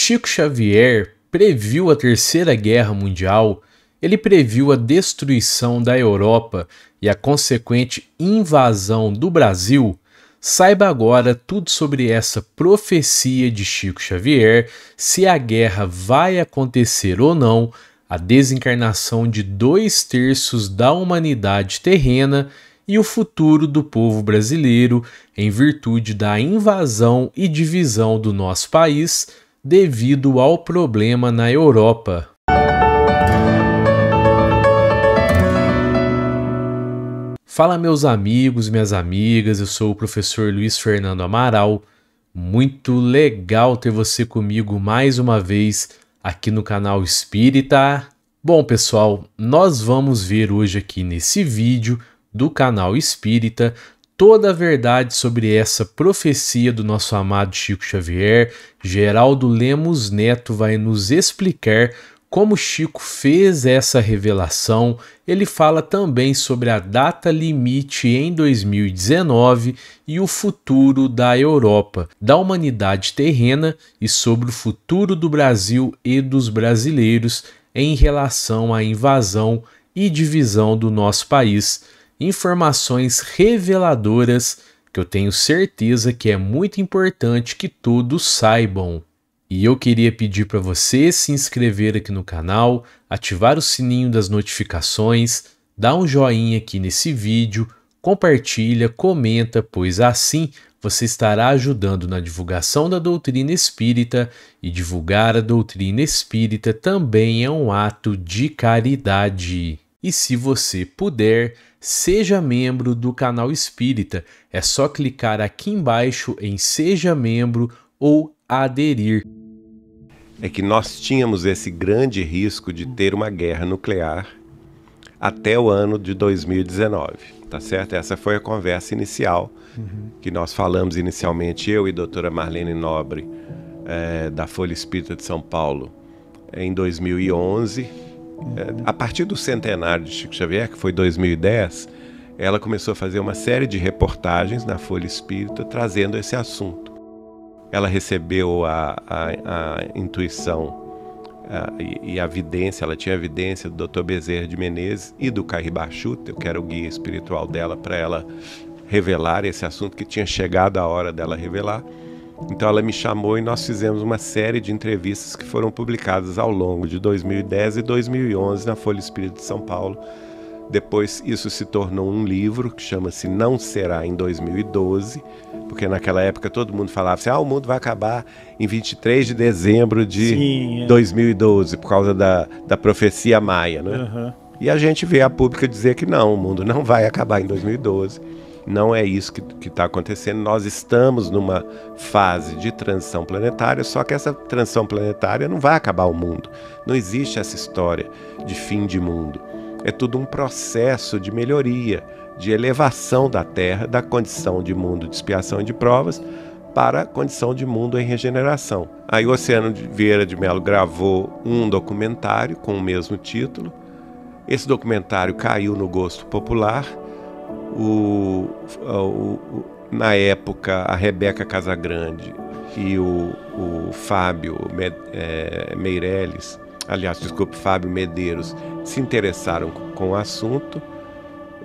Chico Xavier previu a Terceira Guerra Mundial, ele previu a destruição da Europa e a consequente invasão do Brasil. Saiba agora tudo sobre essa profecia de Chico Xavier, se a guerra vai acontecer ou não, a desencarnação de 2/3 da humanidade terrena e o futuro do povo brasileiro em virtude da invasão e divisão do nosso país devido ao problema na Europa. Fala, meus amigos, minhas amigas, eu sou o professor Luiz Fernando Amaral. Muito legal ter você comigo mais uma vez aqui no canal Espírita. Bom, pessoal, nós vamos ver hoje aqui nesse vídeo do canal Espírita toda a verdade sobre essa profecia do nosso amado Chico Xavier. Geraldo Lemos Neto vai nos explicar como Chico fez essa revelação. Ele fala também sobre a data limite em 2019 e o futuro da Europa, da humanidade terrena e sobre o futuro do Brasil e dos brasileiros em relação à invasão e divisão do nosso país. Informações reveladoras que eu tenho certeza que é muito importante que todos saibam. E eu queria pedir para você se inscrever aqui no canal, ativar o sininho das notificações, dar um joinha aqui nesse vídeo, compartilha, comenta, pois assim você estará ajudando na divulgação da doutrina espírita, e divulgar a doutrina espírita também é um ato de caridade. E se você puder, seja membro do canal Espírita. É só clicar aqui embaixo em Seja Membro ou aderir. É que nós tínhamos esse grande risco de ter uma guerra nuclear até o ano de 2019, tá certo? Essa foi a conversa inicial que nós falamos inicialmente, eu e a doutora Marlene Nobre, da Folha Espírita de São Paulo, em 2011. A partir do centenário de Chico Xavier, que foi 2010, ela começou a fazer uma série de reportagens na Folha Espírita trazendo esse assunto. Ela recebeu a intuição e a vidência, ela tinha a vidência do Dr. Bezerra de Menezes e do Cairi Bachuta, eu que era o guia espiritual dela, para ela revelar esse assunto, que tinha chegado a hora dela revelar. Então ela me chamou e nós fizemos uma série de entrevistas que foram publicadas ao longo de 2010 e 2011 na Folha Espírita de São Paulo. Depois isso se tornou um livro que chama-se Não Será em 2012, porque naquela época todo mundo falava assim, o mundo vai acabar em 23 de dezembro de 2012, por causa da profecia maia, né? E a gente vê a pública dizer que não, o mundo não vai acabar em 2012. Não é isso que está acontecendo. Nós estamos numa fase de transição planetária, só que essa transição planetária não vai acabar o mundo. Não existe essa história de fim de mundo. É tudo um processo de melhoria, de elevação da Terra, da condição de mundo de expiação e de provas, para a condição de mundo em regeneração. Aí o Oceano Vieira de Mello gravou um documentário com o mesmo título. Esse documentário caiu no gosto popular. Na época, a Rebeca Casagrande e o Fábio Fábio Medeiros se interessaram com o assunto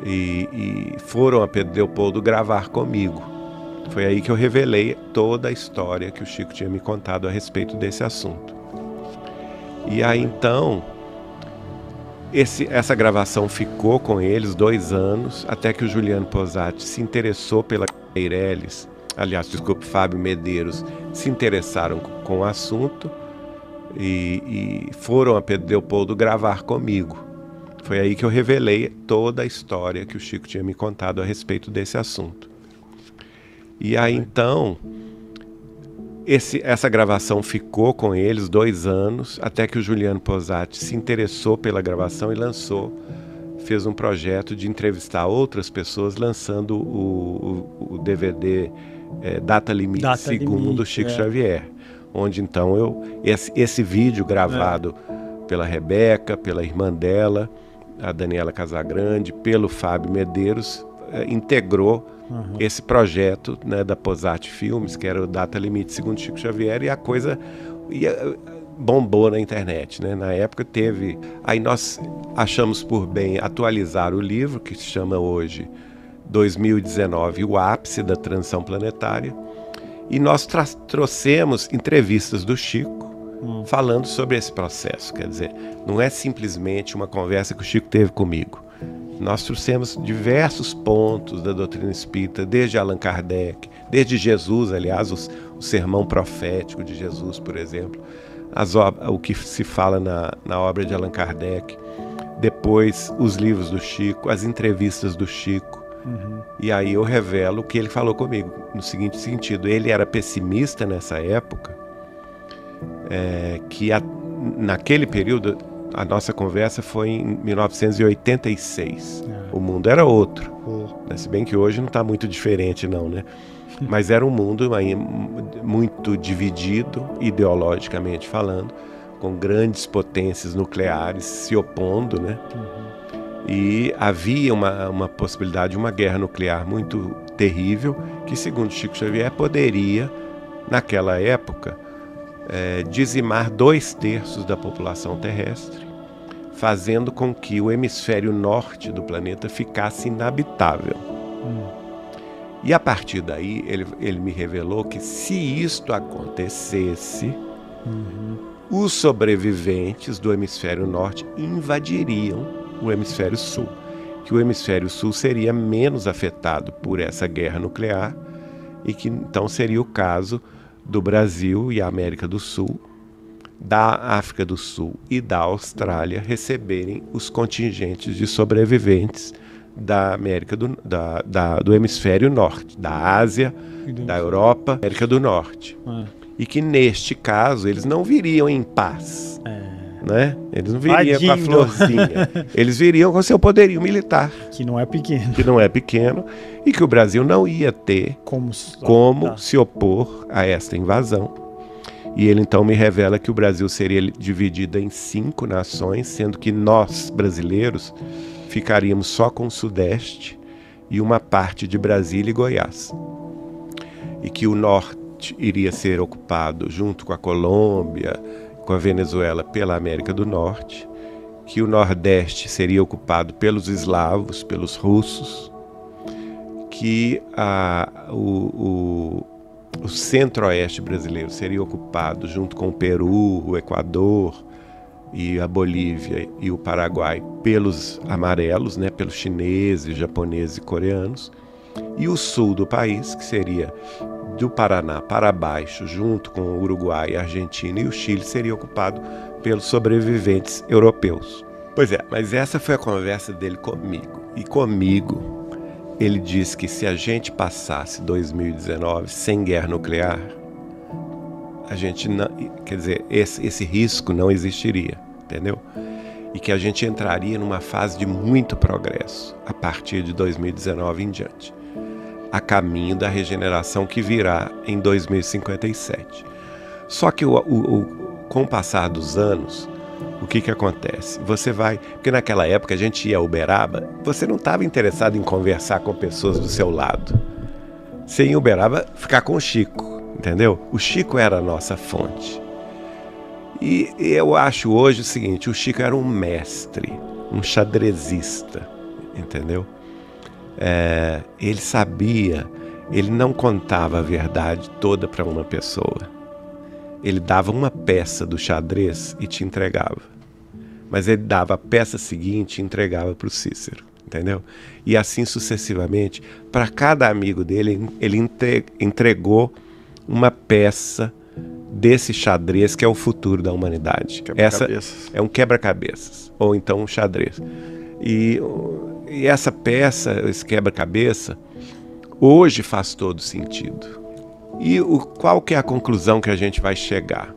e foram a Pedro Leopoldo gravar comigo. Foi aí que eu revelei toda a história que o Chico tinha me contado a respeito desse assunto. E aí então essa gravação ficou com eles 2 anos, até que o Juliano Posati se interessou pela Meirelles, Fábio Medeiros, se interessaram com o assunto e foram a Pedro Leopoldo gravar comigo. Foi aí que eu revelei toda a história que o Chico tinha me contado a respeito desse assunto. E aí então essa gravação ficou com eles 2 anos, até que o Juliano Posati se interessou pela gravação e fez um projeto de entrevistar outras pessoas, lançando o DVD Data Limite Segundo do Chico Xavier, onde então esse vídeo gravado pela Rebeca, pela irmã dela, a Daniela Casagrande, pelo Fábio Medeiros, integrou esse projeto, né, da Posati Filmes, que era o Data Limite Segundo Chico Xavier, e a coisa bombou na internet, né? Na época teve... Aí nós achamos por bem atualizar o livro, que se chama hoje 2019, o ápice da transição planetária, e nós trouxemos entrevistas do Chico falando sobre esse processo. Quer dizer, não é simplesmente uma conversa que o Chico teve comigo. Nós trouxemos diversos pontos da doutrina espírita, desde Allan Kardec, desde Jesus, aliás, o sermão profético de Jesus, por exemplo, o que se fala na obra de Allan Kardec, depois os livros do Chico, as entrevistas do Chico. E aí eu revelo o que ele falou comigo, no seguinte sentido: ele era pessimista nessa época, que naquele período, a nossa conversa foi em 1986, o mundo era outro, se bem que hoje não está muito diferente não, né? Mas era um mundo muito dividido, ideologicamente falando, com grandes potências nucleares se opondo, né? E havia uma possibilidade de uma guerra nuclear muito terrível, que, segundo Chico Xavier, poderia, naquela época, dizimar 2/3 da população terrestre, fazendo com que o hemisfério norte do planeta ficasse inabitável. E a partir daí, ele me revelou que, se isto acontecesse, os sobreviventes do hemisfério norte invadiriam o hemisfério sul, que o hemisfério sul seria menos afetado por essa guerra nuclear, e que então seria o caso do Brasil e a América do Sul, da África do Sul e da Austrália receberem os contingentes de sobreviventes da América do hemisfério norte, da Ásia, da Europa, América do Norte. E que neste caso eles não viriam em paz, né? Eles não viriam com a florzinha, eles viriam com seu poderio militar, que não é pequeno, e que o Brasil não ia ter como se opor a esta invasão. E ele então me revela que o Brasil seria dividido em 5 nações, sendo que nós, brasileiros, ficaríamos só com o Sudeste e uma parte de Brasília e Goiás. E que o Norte iria ser ocupado junto com a Colômbia, com a Venezuela, pela América do Norte, que o Nordeste seria ocupado pelos eslavos, pelos russos, que o centro-oeste brasileiro seria ocupado junto com o Peru, o Equador e a Bolívia e o Paraguai pelos amarelos, né, pelos chineses, japoneses e coreanos, e o sul do país, que seria do Paraná para baixo, junto com o Uruguai, a Argentina e o Chile, seria ocupado pelos sobreviventes europeus. Pois é, mas essa foi a conversa dele comigo. E comigo, ele disse que se a gente passasse 2019 sem guerra nuclear, a gente não, quer dizer, esse risco não existiria, entendeu? E que a gente entraria numa fase de muito progresso a partir de 2019 em diante, a caminho da regeneração que virá em 2057. Só que com o passar dos anos, o que acontece? Você vai... Porque naquela época a gente ia a Uberaba, você não estava interessado em conversar com pessoas do seu lado. Você ia em Uberaba ficar com o Chico, entendeu? O Chico era a nossa fonte. E eu acho hoje o seguinte: o Chico era um mestre, um xadrezista, entendeu? Ele sabia, ele não contava a verdade toda para uma pessoa. Ele dava uma peça do xadrez e te entregava. Mas ele dava a peça seguinte e entregava para o Cícero, entendeu? E assim sucessivamente, para cada amigo dele, ele entregou uma peça desse xadrez que é o futuro da humanidade. Essa é um quebra-cabeças, ou então um xadrez. E essa peça, esse quebra-cabeça, hoje faz todo sentido. E qual que é a conclusão que a gente vai chegar?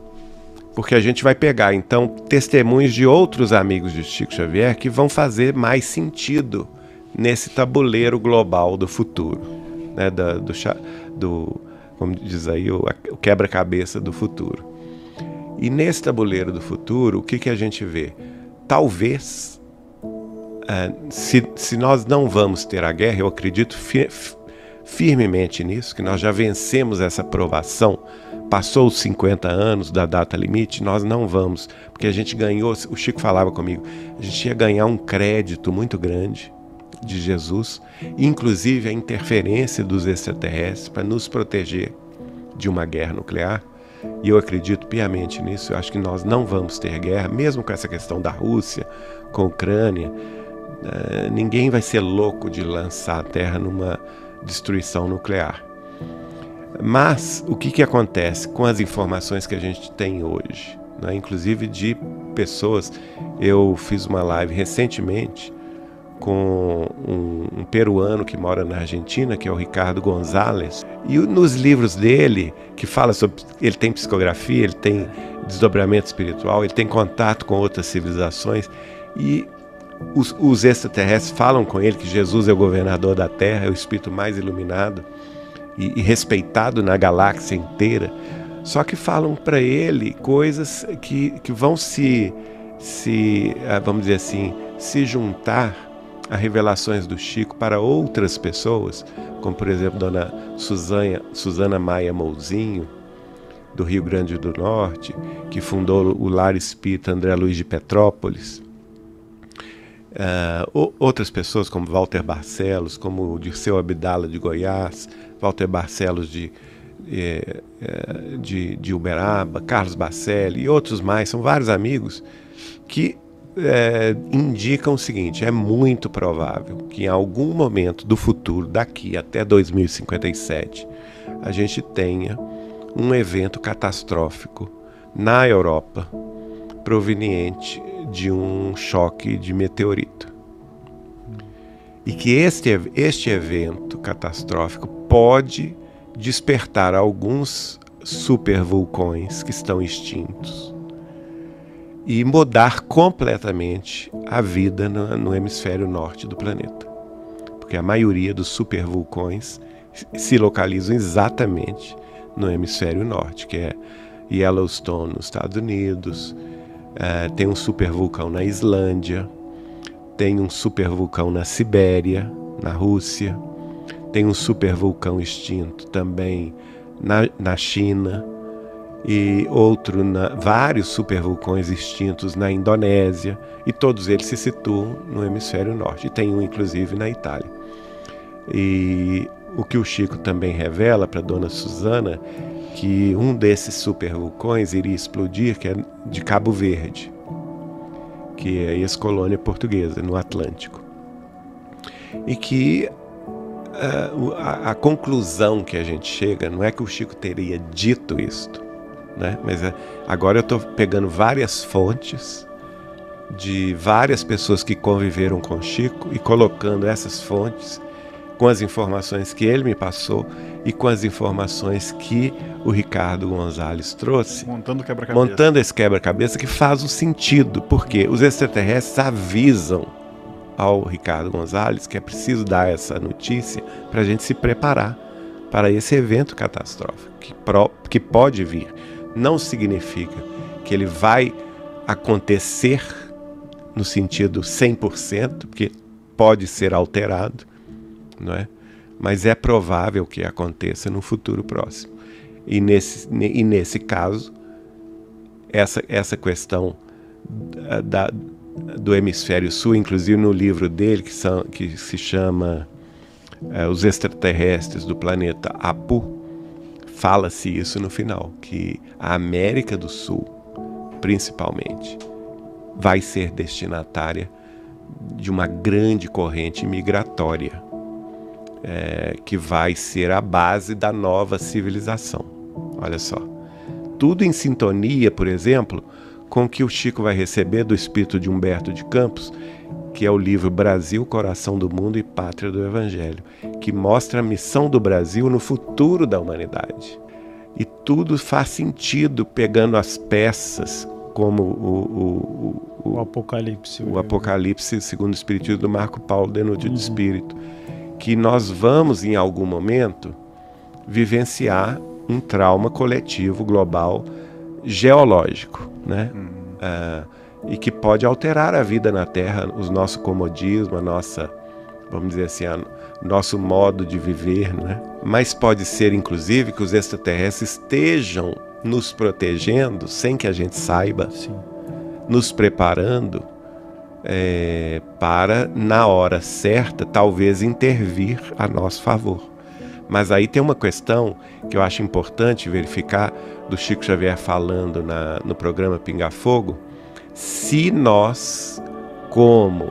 Porque a gente vai pegar, então, testemunhos de outros amigos de Chico Xavier que vão fazer mais sentido nesse tabuleiro global do futuro, né? Como diz aí, o quebra-cabeça do futuro. E nesse tabuleiro do futuro, o que a gente vê? Talvez, se nós não vamos ter a guerra, eu acredito firmemente nisso, que nós já vencemos essa provação passou os 50 anos da data limite, nós não vamos, porque a gente ganhou, o Chico falava comigo, a gente ia ganhar um crédito muito grande de Jesus, inclusive a interferência dos extraterrestres para nos proteger de uma guerra nuclear. E eu acredito piamente nisso. Eu acho que nós não vamos ter guerra, mesmo com essa questão da Rússia, com a Ucrânia. Ninguém vai ser louco de lançar a Terra numa destruição nuclear. Mas o que acontece com as informações que a gente tem hoje, né? Inclusive de pessoas. Eu fiz uma live recentemente com um peruano que mora na Argentina, que é o Ricardo Gonzalez, e nos livros dele, que fala sobre, ele tem psicografia, ele tem desdobramento espiritual, ele tem contato com outras civilizações, e os extraterrestres falam com ele que Jesus é o governador da Terra, é o espírito mais iluminado e respeitado na galáxia inteira, só que falam para ele coisas que vão vamos dizer assim, se juntar a revelações do Chico para outras pessoas, como por exemplo Dona Susana Maia Mouzinho, do Rio Grande do Norte, que fundou o Lar Espírita André Luiz de Petrópolis. Outras pessoas como Walter Barcelos, como o Dirceu Abdala de Goiás, Walter Barcelos de Uberaba, Carlos Bacelli e outros mais, são vários amigos que indicam o seguinte: é muito provável que em algum momento do futuro, daqui até 2057, a gente tenha um evento catastrófico na Europa proveniente de um choque de meteorito. E que este evento catastrófico pode despertar alguns supervulcões que estão extintos e mudar completamente a vida no hemisfério norte do planeta. Porque a maioria dos supervulcões se localizam exatamente no hemisfério norte, que é Yellowstone nos Estados Unidos, tem um supervulcão na Islândia, tem um supervulcão na Sibéria, na Rússia, tem um supervulcão extinto também na China, e vários supervulcões extintos na Indonésia, e todos eles se situam no hemisfério norte, e tem um inclusive na Itália. E o que o Chico também revela para Dona Susana, que um desses supervulcões iria explodir, que é de Cabo Verde, que é a ex-colônia portuguesa, no Atlântico. E que a conclusão que a gente chega, não é que o Chico teria dito isto, né? Mas agora eu estou pegando várias fontes de várias pessoas que conviveram com o Chico e colocando essas fontes com as informações que ele me passou e com as informações que o Ricardo Gonzalez trouxe, montando esse quebra-cabeça que faz um sentido, porque os extraterrestres avisam ao Ricardo Gonzalez que é preciso dar essa notícia para a gente se preparar para esse evento catastrófico que pode vir. Não significa que ele vai acontecer no sentido 100%, porque pode ser alterado, não é? Mas é provável que aconteça no futuro próximo. E nesse caso, essa questão do hemisfério sul, inclusive no livro dele, que se chama Os Extraterrestres do Planeta Apu, fala-se isso no final, que a América do Sul, principalmente, vai ser destinatária de uma grande corrente migratória, que vai ser a base da nova civilização. Olha só. Tudo em sintonia, por exemplo, com o que o Chico vai receber do espírito de Humberto de Campos, que é o livro Brasil, Coração do Mundo e Pátria do Evangelho, que mostra a missão do Brasil no futuro da humanidade. E tudo faz sentido pegando as peças, como o Apocalipse. O Apocalipse, segundo o Espiritismo do Marco Paulo Denútil de Espírito, que nós vamos, em algum momento, vivenciar um trauma coletivo, global, geológico, né? E que pode alterar a vida na Terra, o nosso comodismo, a nossa, vamos dizer assim, nosso modo de viver, né? Mas pode ser, inclusive, que os extraterrestres estejam nos protegendo sem que a gente saiba, Sim. nos preparando para, na hora certa, talvez intervir a nosso favor. Mas aí tem uma questão que eu acho importante verificar, do Chico Xavier falando no programa Pinga Fogo, se nós, como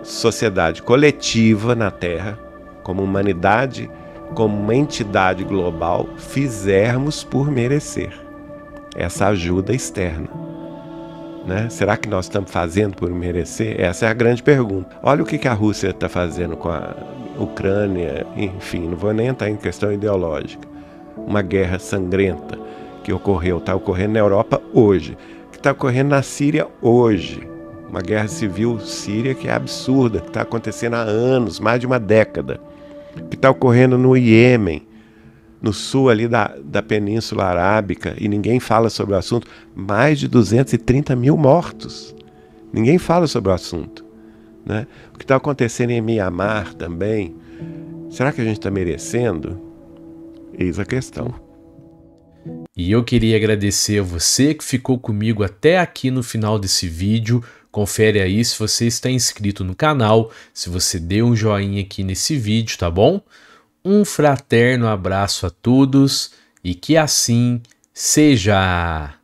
sociedade coletiva na Terra, como humanidade, como uma entidade global, fizermos por merecer essa ajuda externa, né? Será que nós estamos fazendo por merecer? Essa é a grande pergunta. Olha o que a Rússia está fazendo com a Ucrânia, enfim, não vou nem entrar em questão ideológica. Uma guerra sangrenta que está ocorrendo na Europa hoje, que está ocorrendo na Síria hoje. Uma guerra civil síria que é absurda, que está acontecendo há anos, mais de uma década. Que está ocorrendo no Iêmen, no sul ali da Península Arábica, e ninguém fala sobre o assunto. Mais de 230 mil mortos. Ninguém fala sobre o assunto, né? O que está acontecendo em Mianmar também, será que a gente está merecendo? Eis a questão. E eu queria agradecer a você que ficou comigo até aqui no final desse vídeo. Confere aí se você está inscrito no canal, se você deu um joinha aqui nesse vídeo, tá bom? Um fraterno abraço a todos e que assim seja!